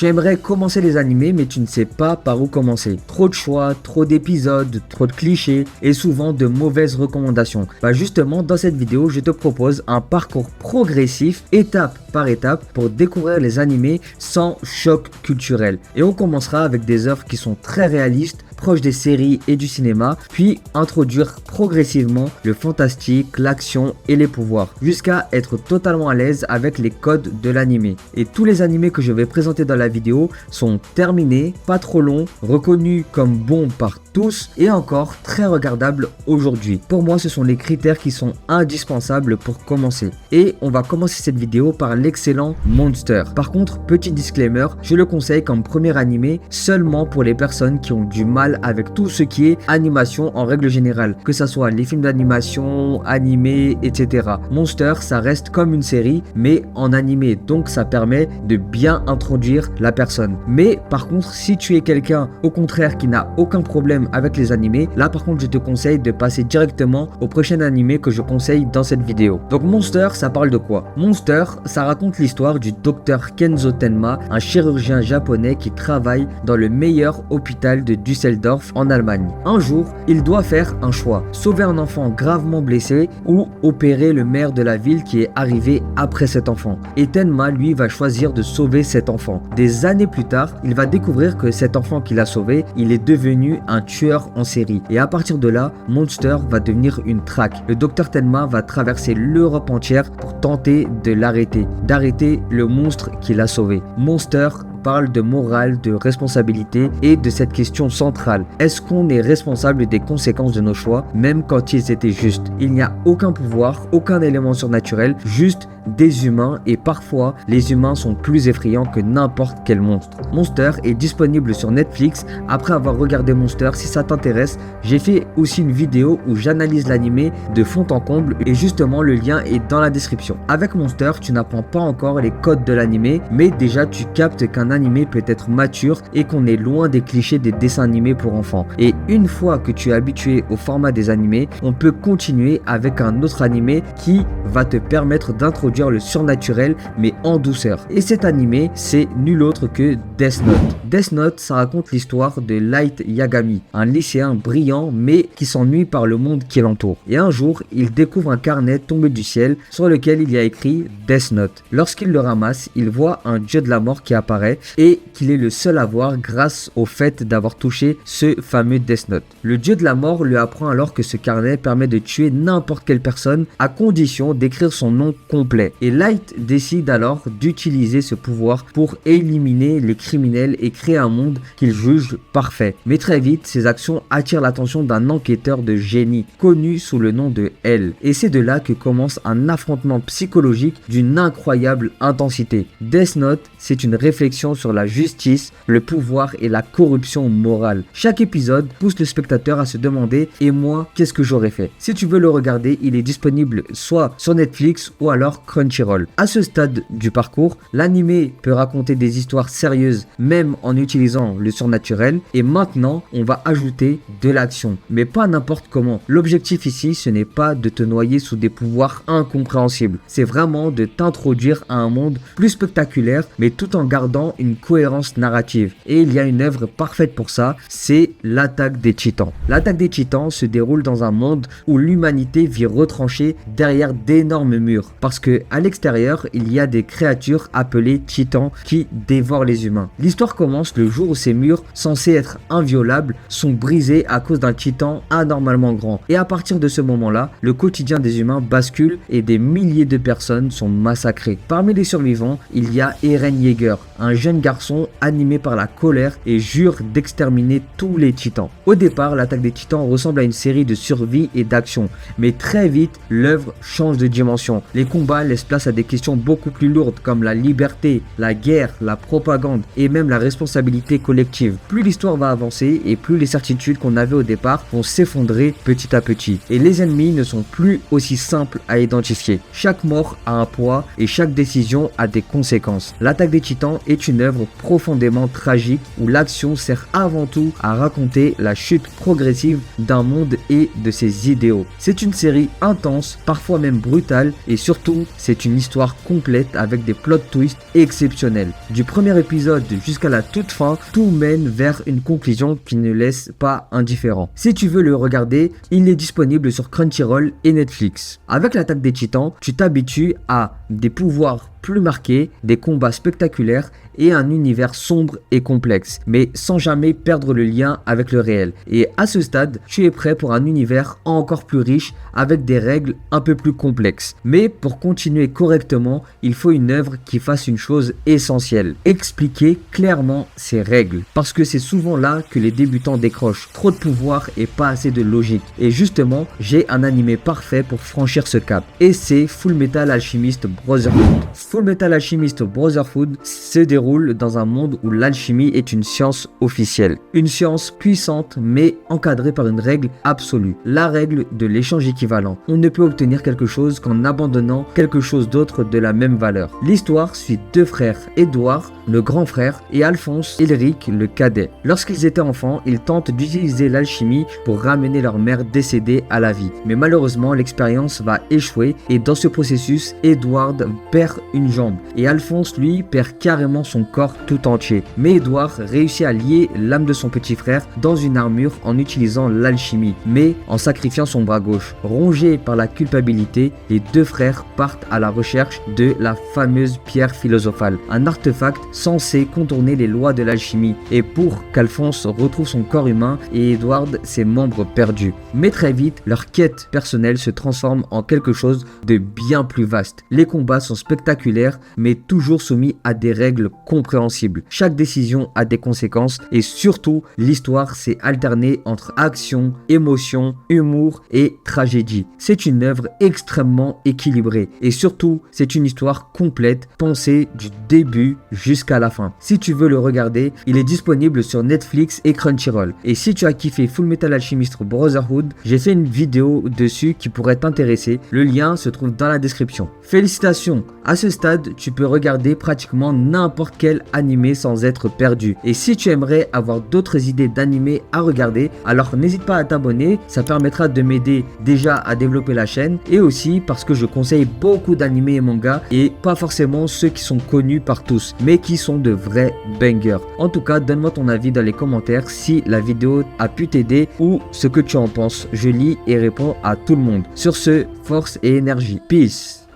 Tu aimerais commencer les animés mais tu ne sais pas par où commencer. Trop de choix, trop d'épisodes, trop de clichés et souvent de mauvaises recommandations. Justement dans cette vidéo je te propose un parcours progressif étape par étape pour découvrir les animés sans choc culturel. Et on commencera avec des œuvres qui sont très réalistes, proche des séries et du cinéma, puis introduire progressivement le fantastique, l'action et les pouvoirs, jusqu'à être totalement à l'aise avec les codes de l'animé. Et tous les animés que je vais présenter dans la vidéo sont terminés, pas trop longs, reconnus comme bons par tous et encore très regardables aujourd'hui. Pour moi, ce sont les critères qui sont indispensables pour commencer. Et on va commencer cette vidéo par l'excellent Monster. Par contre, petit disclaimer, je le conseille comme premier animé seulement pour les personnes qui ont du mal avec tout ce qui est animation en règle générale, que ça soit les films d'animation, animés, etc. Monster, ça reste comme une série, mais en animé, donc ça permet de bien introduire la personne. Mais par contre, si tu es quelqu'un, au contraire, qui n'a aucun problème avec les animés, là par contre, je te conseille de passer directement au prochain animé que je conseille dans cette vidéo. Donc Monster, ça parle de quoi? Monster, ça raconte l'histoire du docteur Kenzo Tenma, un chirurgien japonais qui travaille dans le meilleur hôpital de Düsseldorf en Allemagne. Un jour, il doit faire un choix, sauver un enfant gravement blessé ou opérer le maire de la ville qui est arrivé après cet enfant. Et Tenma, lui, va choisir de sauver cet enfant. Des années plus tard, il va découvrir que cet enfant qu'il a sauvé, il est devenu un tueur en série. Et à partir de là, Monster va devenir une traque. Le docteur Tenma va traverser l'Europe entière pour tenter de l'arrêter, d'arrêter le monstre qu'il a sauvé. Monster parle de morale, de responsabilité et de cette question centrale. Est-ce qu'on est responsable des conséquences de nos choix, même quand ils étaient justes? Il n'y a aucun pouvoir, aucun élément surnaturel, juste des humains et parfois les humains sont plus effrayants que n'importe quel monstre. Monster est disponible sur Netflix. Après avoir regardé Monster, si ça t'intéresse, j'ai fait aussi une vidéo où j'analyse l'animé de fond en comble et justement le lien est dans la description. Avec Monster, tu n'apprends pas encore les codes de l'animé, mais déjà tu captes qu'un animé peut être mature et qu'on est loin des clichés des dessins animés pour enfants. Et une fois que tu es habitué au format des animés, on peut continuer avec un autre animé qui va te permettre d'introduire le surnaturel mais en douceur. Et cet animé, c'est nul autre que Death Note. Death Note, ça raconte l'histoire de Light Yagami, un lycéen brillant mais qui s'ennuie par le monde qui l'entoure. Et un jour, il découvre un carnet tombé du ciel sur lequel il y a écrit Death Note. Lorsqu'il le ramasse, il voit un dieu de la mort qui apparaît et qu'il est le seul à voir grâce au fait d'avoir touché ce fameux Death Note. Le dieu de la mort lui apprend alors que ce carnet permet de tuer n'importe quelle personne à condition d'écrire son nom complet. Et Light décide alors d'utiliser ce pouvoir pour éliminer les criminels et créer un monde qu'il juge parfait. Mais très vite, ses actions attirent l'attention d'un enquêteur de génie connu sous le nom de L. Et c'est de là que commence un affrontement psychologique d'une incroyable intensité. Death Note, c'est une réflexion sur la justice, le pouvoir et la corruption morale. Chaque épisode pousse le spectateur à se demander « Et moi, qu'est-ce que j'aurais fait ?» Si tu veux le regarder, il est disponible soit sur Netflix ou alors Crunchyroll. À ce stade du parcours, l'animé peut raconter des histoires sérieuses même en utilisant le surnaturel et maintenant on va ajouter de l'action, mais pas n'importe comment. L'objectif ici, ce n'est pas de te noyer sous des pouvoirs incompréhensibles, c'est vraiment de t'introduire à un monde plus spectaculaire mais tout en gardant une cohérence narrative. Et il y a une œuvre parfaite pour ça, c'est l'Attaque des Titans. L'Attaque des Titans se déroule dans un monde où l'humanité vit retranchée derrière d'énormes murs, parce que à l'extérieur, il y a des créatures appelées titans qui dévorent les humains. L'histoire commence le jour où ces murs, censés être inviolables, sont brisés à cause d'un titan anormalement grand. Et à partir de ce moment-là, le quotidien des humains bascule et des milliers de personnes sont massacrées. Parmi les survivants, il y a Eren Yeager, un jeune garçon animé par la colère et jure d'exterminer tous les titans. Au départ, l'Attaque des Titans ressemble à une série de survie et d'action, mais très vite, l'œuvre change de dimension. Les combats laissent place à des questions beaucoup plus lourdes comme la liberté, la guerre, la propagande et même la responsabilité collective. Plus l'histoire va avancer et plus les certitudes qu'on avait au départ vont s'effondrer petit à petit. Et les ennemis ne sont plus aussi simples à identifier. Chaque mort a un poids et chaque décision a des conséquences. L'Attaque des Titans est une œuvre profondément tragique où l'action sert avant tout à raconter la chute progressive d'un monde et de ses idéaux. C'est une série intense, parfois même brutale, et surtout, c'est une histoire complète avec des plot twists exceptionnels. Du premier épisode jusqu'à la toute fin, tout mène vers une conclusion qui ne laisse pas indifférent. Si tu veux le regarder, il est disponible sur Crunchyroll et Netflix. Avec l'attaque des Titans, tu t'habitues à des pouvoirs plus marqués, des combats spectaculaires et un univers sombre et complexe, mais sans jamais perdre le lien avec le réel. Et à ce stade, tu es prêt pour un univers encore plus riche avec des règles un peu plus complexes. Mais pour continuer correctement, il faut une œuvre qui fasse une chose essentielle: expliquer clairement ses règles. Parce que c'est souvent là que les débutants décrochent. Trop de pouvoir et pas assez de logique. Et justement, j'ai un animé parfait pour franchir ce cap. Et c'est Fullmetal Alchemist Brotherhood. Fullmetal Alchemist Brotherhood se déroule dans un monde où l'alchimie est une science officielle. Une science puissante mais encadrée par une règle absolue. La règle de l'échange équivalent. On ne peut obtenir quelque chose qu'en abandonnant quelque chose d'autre de la même valeur. L'histoire suit deux frères, Edward, le grand frère, et Alphonse Elric, le cadet. Lorsqu'ils étaient enfants, ils tentent d'utiliser l'alchimie pour ramener leur mère décédée à la vie. Mais malheureusement, l'expérience va échouer et dans ce processus, Edward perd une jambe et Alphonse lui perd carrément son corps tout entier. Mais Edward réussit à lier l'âme de son petit frère dans une armure en utilisant l'alchimie, mais en sacrifiant son bras gauche. Rongés par la culpabilité, les deux frères partent à la recherche de la fameuse pierre philosophale, un artefact censé contourner les lois de l'alchimie, et pour qu'Alphonse retrouve son corps humain et Edward ses membres perdus. Mais très vite, leur quête personnelle se transforme en quelque chose de bien plus vaste. Les combats sont spectaculaires, mais toujours soumis à des règles compréhensibles. Chaque décision a des conséquences et surtout, l'histoire s'est alternée entre action, émotion, humour et tragédie. C'est une œuvre extrêmement équilibrée et surtout, c'est une histoire complète, pensée du début jusqu'à la fin. Si tu veux le regarder, il est disponible sur Netflix et Crunchyroll. Et si tu as kiffé Fullmetal Alchemist Brotherhood, j'ai fait une vidéo dessus qui pourrait t'intéresser. Le lien se trouve dans la description. Félicitations! À ce stade, tu peux regarder pratiquement n'importe quel animé sans être perdu. Et si tu aimerais avoir d'autres idées d'animés à regarder, alors n'hésite pas à t'abonner, ça permettra de m'aider déjà à développer la chaîne et aussi parce que je conseille beaucoup d'animés et mangas et pas forcément ceux qui sont connus par tous, mais qui sont de vrais bangers. En tout cas, donne-moi ton avis dans les commentaires si la vidéo a pu t'aider ou ce que tu en penses. Je lis et réponds à tout le monde. Sur ce, force et énergie. Peace!